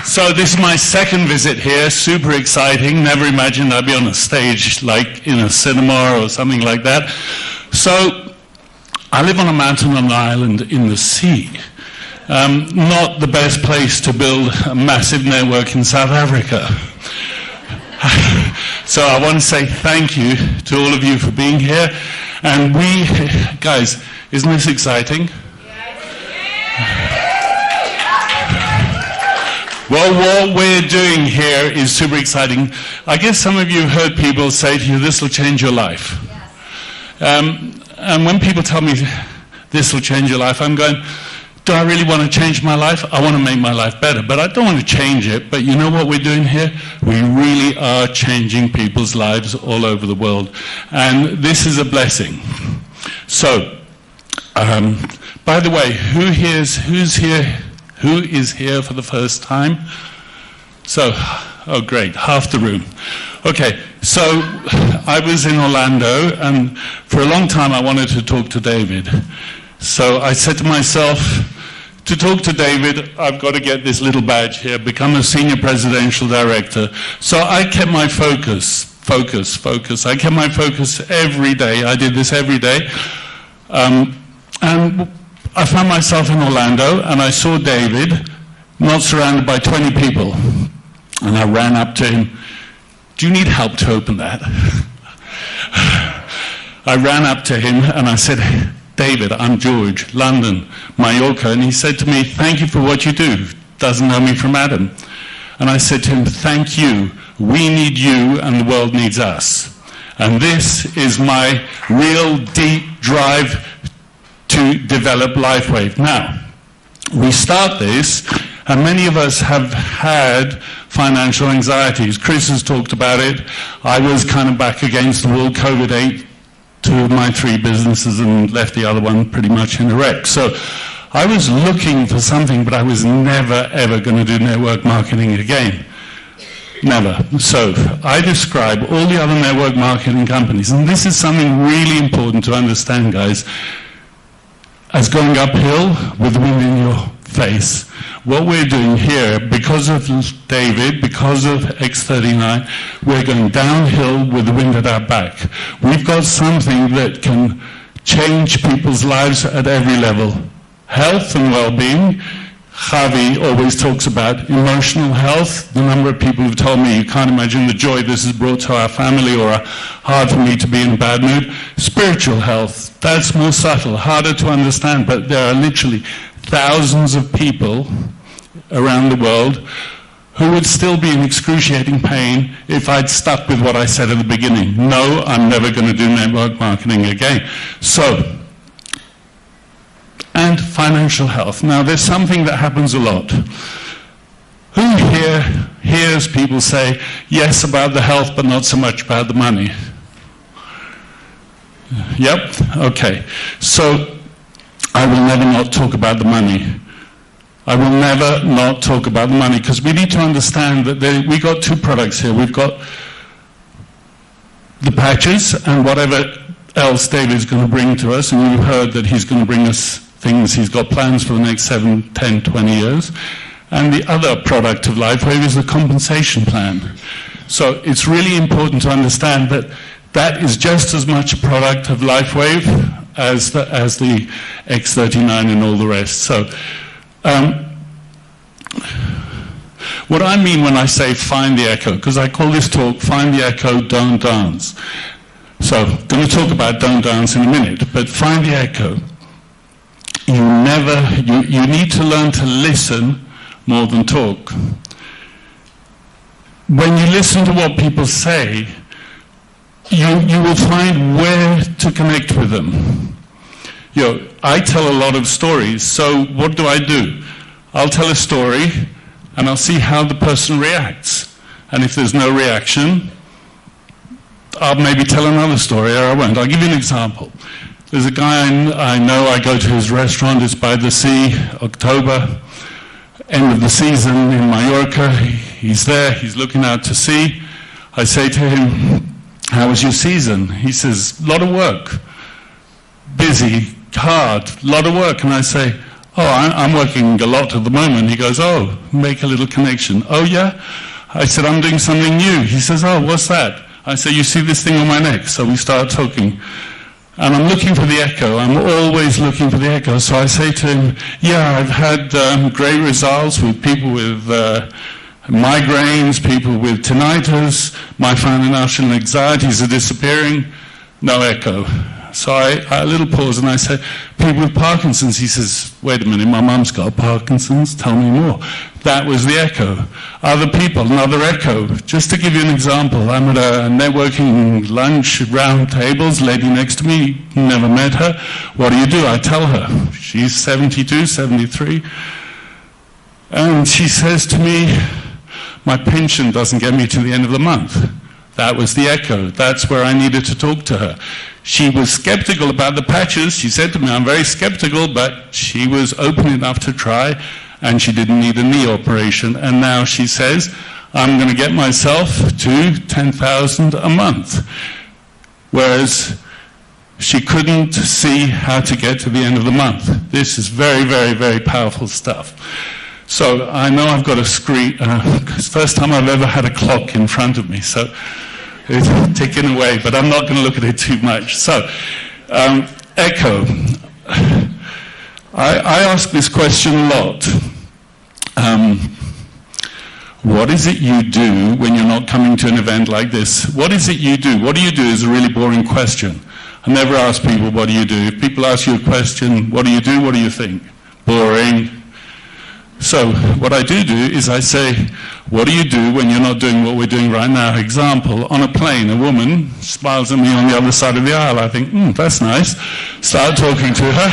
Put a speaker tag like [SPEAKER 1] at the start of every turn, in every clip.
[SPEAKER 1] So this is my second visit here, super exciting. Never imagined I'd be on a stage like in a cinema or something like that. So I live on a mountain on an island in the sea. Not the best place to build a massive network in South Africa. So I want to say thank you to all of you for being here. And guys, isn't this exciting? Well, what we're doing here is super exciting. I guess some of you have heard people say to you, this will change your life. Yes. And when people tell me this will change your life, I'm going, do I really want to change my life? I want to make my life better, but I don't want to change it. But you know what we're doing here? We really are changing people's lives all over the world. And this is a blessing. So, by the way, who is here for the first time? So, oh great, half the room. Okay, so I was in Orlando, and for a long time I wanted to talk to David. So I said to myself, to talk to David, I've got to get this little badge here, become a senior presidential director. So I kept my focus. I kept my focus every day. I did this every day. And I found myself in Orlando, and I saw David, not surrounded by 20 people. And I ran up to him. Do you need help to open that? I ran up to him, and I said, David, I'm George, London, Mallorca. And he said to me, thank you for what you do. Doesn't know me from Adam. And I said to him, thank you. We need you, and the world needs us. And this is my real deep drive to develop LifeWave. Now, we start this, and many of us have had financial anxieties. Chris has talked about it. I was kind of back against the wall. COVID ate two of my 3 businesses and left the other one pretty much in a wreck. So I was looking for something, but I was never, ever going to do network marketing again. Never. So I describe all the other network marketing companies, and this is something really important to understand, guys, as going uphill with the wind in your face. What we're doing here, because of David, because of X39, we're going downhill with the wind at our back. We've got something that can change people's lives at every level. Health and well-being. Javi always talks about emotional health. The number of people who've told me, you can't imagine the joy this has brought to our family, or hard for me to be in a bad mood. Spiritual health, that's more subtle, harder to understand, but there are literally thousands of people around the world who would still be in excruciating pain if I'd stuck with what I said at the beginning. No, I'm never going to do network marketing again. So, and financial health. Now, there's something that happens a lot. Who here hears people say, yes, about the health, but not so much about the money? Yep, okay. So, I will never not talk about the money. I will never not talk about the money, because we need to understand that we got 2 products here. We've got the patches and whatever else David's going to bring to us, and you heard that he's going to bring us things, he's got plans for the next 7, 10, 20 years. And the other product of LifeWave is the compensation plan. So it's really important to understand that that is just as much a product of LifeWave as the X39 and all the rest. So what I mean when I say find the echo, because I call this talk Find the Echo, Don't Dance. So I'm going to talk about don't dance in a minute, but find the echo. You need to learn to listen more than talk. When you listen to what people say, you will find where to connect with them. I tell a lot of stories, so what do? I'll tell a story, and I'll see how the person reacts. And if there's no reaction, I'll maybe tell another story, or I won't. I'll give you an example. There's a guy I know, I go to his restaurant, it's by the sea, October, end of the season in Mallorca. He's there, he's looking out to sea. I say to him, how was your season? He says, a lot of work. Busy, hard, a lot of work. And I say, Oh, I'm working a lot at the moment. He goes, oh, make a little connection. Oh, yeah? I said, I'm doing something new. He says, oh, what's that? I said, you see this thing on my neck? So we start talking. And I'm looking for the echo. I'm always looking for the echo. So I say to him, yeah, I've had great results with people with migraines, people with tinnitus. My financial anxieties are disappearing. No echo. So I a little pause and I say, people with Parkinson's. He says, wait a minute, my mum's got Parkinson's. Tell me more. That was the echo. Other people, another echo. Just to give you an example, I'm at a networking lunch, round tables, lady next to me, never met her. What do? I tell her. She's 72, 73. And she says to me, my pension doesn't get me to the end of the month. That was the echo. That's where I needed to talk to her. She was skeptical about the patches. She said to me, I'm very skeptical, but she was open enough to try, and she didn't need a knee operation. And now she says, I'm going to get myself to 10,000 a month. Whereas she couldn't see how to get to the end of the month. This is very, very, very powerful stuff. So I know I've got a screen, it's the first time I've ever had a clock in front of me, so it's ticking away, but I'm not going to look at it too much. So, echo. I ask this question a lot. What is it you do when you're not coming to an event like this? What is it you do? What do you do is a really boring question. I never ask people, what do you do? If people ask you a question, what do you do? What do you think? Boring. So what I do is I say, what do you do when you're not doing what we're doing right now? Example, on a plane, a woman smiles at me on the other side of the aisle. I think, that's nice. Start talking to her.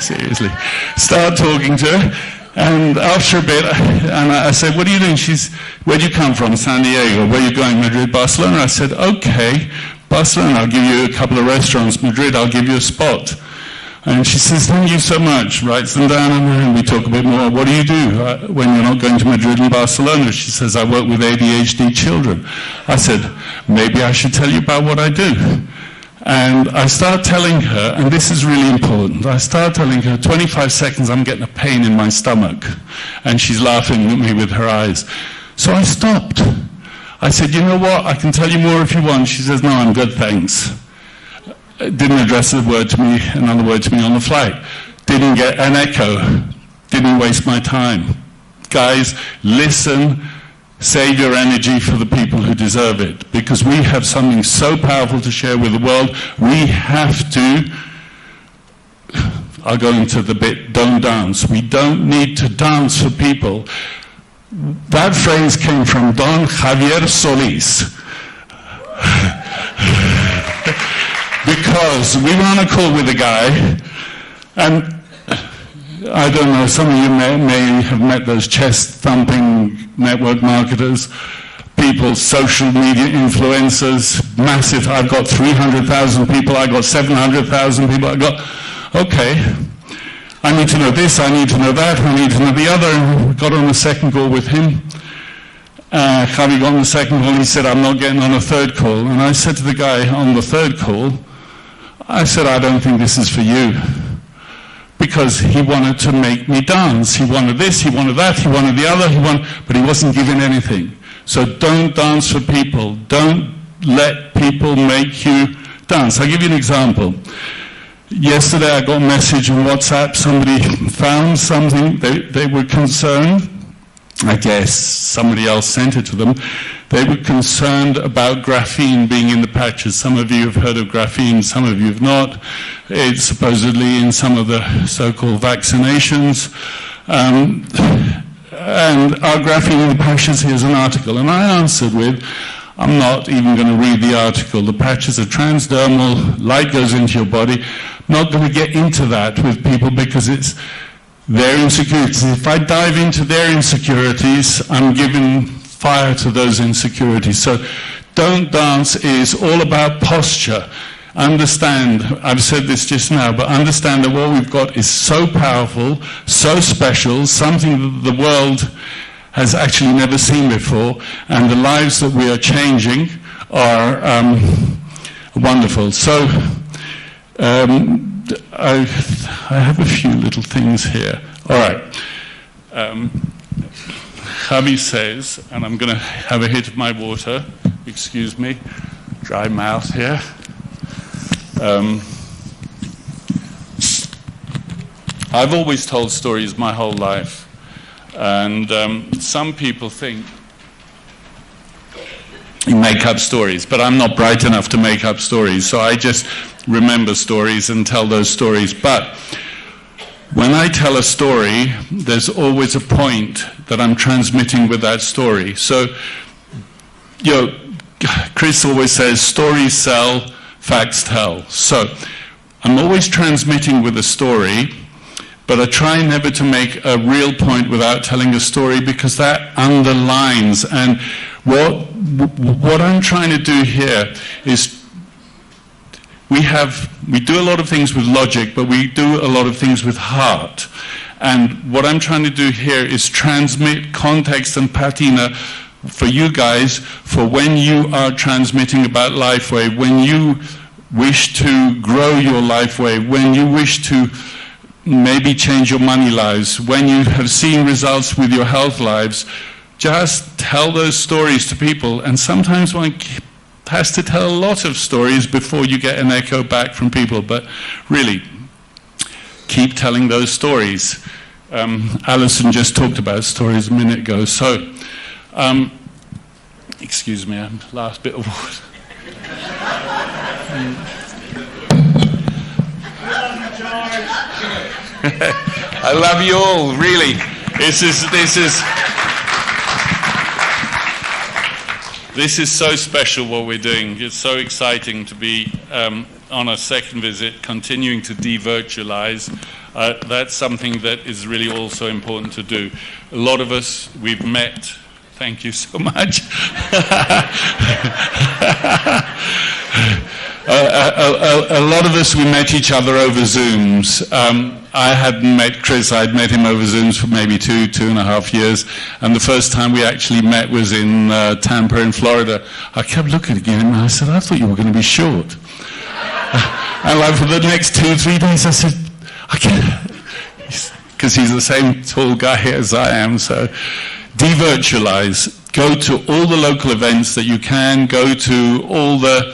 [SPEAKER 1] Seriously. Start talking to her. And after a bit, and I said, what are you doing? She's, where do you come from? San Diego. Where are you going? Madrid, Barcelona. I said, okay, Barcelona, I'll give you a couple of restaurants. Madrid, I'll give you a spot. And she says, thank you so much, writes them down, and we talk a bit more. What do you do when you're not going to Madrid and Barcelona? She says, I work with ADHD children. I said, maybe I should tell you about what I do. And I start telling her, and this is really important, I start telling her, 25 seconds, I'm getting a pain in my stomach. And she's laughing at me with her eyes. So I stopped. I said, you know what, I can tell you more if you want. She says, no, I'm good, thanks. Didn't address another word to me on the flight. Didn't get an echo. Didn't waste my time. Guys, listen, save your energy for the people who deserve it. Because we have something so powerful to share with the world. We have to, I'll go into the bit, don't dance. We don't need to dance for people. That phrase came from Don Javier Solis. Because we were on a call with a guy, and I don't know, some of you may have met those chest-thumping network marketers, people, social media influencers, massive. I've got 300,000 people, I've got 700,000 people, okay, I need to know this, I need to know that, I need to know the other. And we got on the second call with him. Javi got on the second call, he said, I'm not getting on a third call. And I said to the guy on the third call, I said, I don't think this is for you. Because he wanted to make me dance. He wanted this, he wanted that, he wanted the other, but he wasn't giving anything. So don't dance for people. Don't let people make you dance. I'll give you an example. Yesterday I got a message on WhatsApp, somebody found something, they were concerned. I guess somebody else sent it to them. They were concerned about graphene being in the patches. Some of you have heard of graphene, some of you have not. It's supposedly in some of the so-called vaccinations. And are graphene in the patches? Here's an article. And I answered with, I'm not even going to read the article. The patches are transdermal, light goes into your body. I'm not going to get into that with people because it's their insecurities. If I dive into their insecurities, I'm giving fire to those insecurities. So don't dance is all about posture. Understand, I've said this just now, but understand that what we've got is so powerful, so special, something that the world has actually never seen before, and the lives that we are changing are wonderful. So I have a few little things here. All right. Javi says, and I'm going to have a hit of my water. Excuse me. Dry mouth here. I've always told stories my whole life. And some people think you make up stories, but I'm not bright enough to make up stories. So I just remember stories and tell those stories. But when I tell a story, there's always a point that I'm transmitting with that story. So, you know, Chris always says, stories sell, facts tell. So I'm always transmitting with a story, but I try never to make a real point without telling a story, because that underlines. And what I'm trying to do here is we do a lot of things with logic, but we do a lot of things with heart. And what I'm trying to do here is transmit context and patina for you guys, for when you are transmitting about Lifeway, when you wish to grow your Lifeway, when you wish to maybe change your money lives, when you have seen results with your health lives. Just tell those stories to people, and sometimes one has to tell a lot of stories before you get an echo back from people, but really, keep telling those stories. Alison just talked about stories a minute ago, so, excuse me, last bit of water. I love you all, really. This is so special what we're doing. It's so exciting to be on a second visit, continuing to de-virtualize. That's something that is really also important to do. A lot of us, we've met. Thank you so much. A lot of us, we met each other over Zooms. I hadn't met Chris. I'd met him over Zooms for maybe 2.5 years. And the first time we actually met was in Tampa in Florida. I kept looking at him and I said, I thought you were going to be short. And like for the next 2-3 days, I said, I can't. Because he's the same tall guy as I am. So de-virtualize. Go to all the local events that you can. Go to all the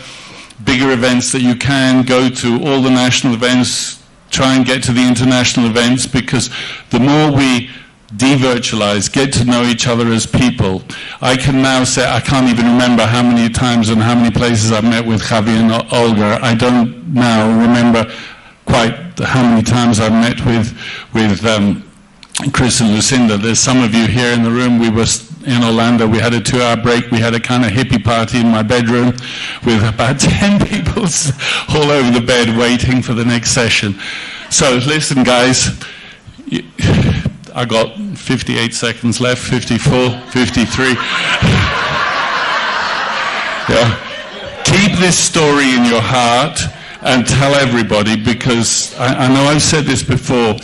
[SPEAKER 1] bigger events that you can. Go to all the national events. Try and get to the international events, because the more we de-virtualize, get to know each other as people. I can now say, I can't even remember how many times and how many places I've met with Javi and Olga. I don't now remember quite how many times I've met with Chris and Lucinda. There's some of you here in the room. We were in Orlando. We had a 2-hour break. We had a kind of hippie party in my bedroom with about 10 people all over the bed waiting for the next session. So listen, guys, I got 58 seconds left, 54, 53. Yeah. Keep this story in your heart and tell everybody, because I know I've said this before.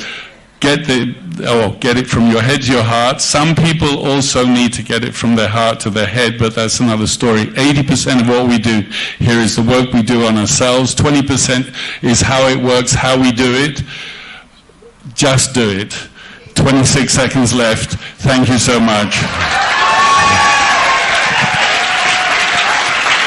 [SPEAKER 1] Get it from your head to your heart. Some people also need to get it from their heart to their head, but that's another story. 80% of what we do here is the work we do on ourselves. 20% is how it works, how we do it. Just do it. 26 seconds left. Thank you so much.